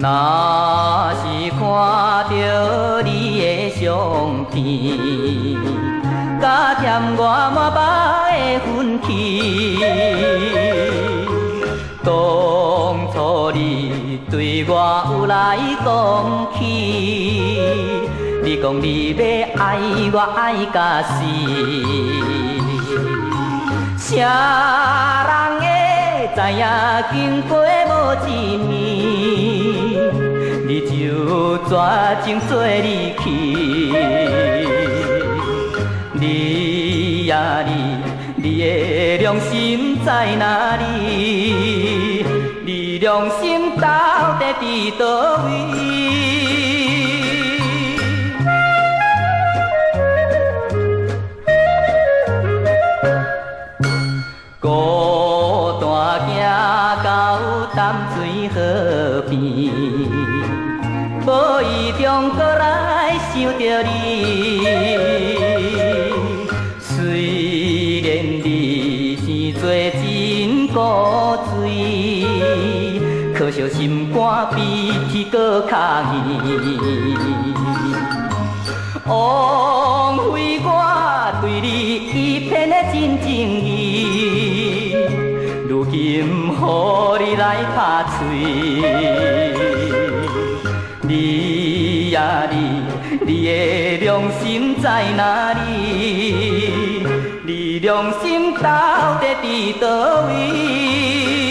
若是看到你的相片，加添我满腹的愤气。当初你对我有来讲起，你讲你要爱我爱到死，啥人会知影经过无一年，你就绝情做离去。你呀你的良心在哪里？你良心到底伫倒位？孤单行到淡水河边，无意中搁来想着你。虽然你生做真古锥，可惜心肝比起搁较硬。枉费我对你一片的真情意，如今予你来拍碎。你呀你的良心在哪里？你良心到底伫倒位？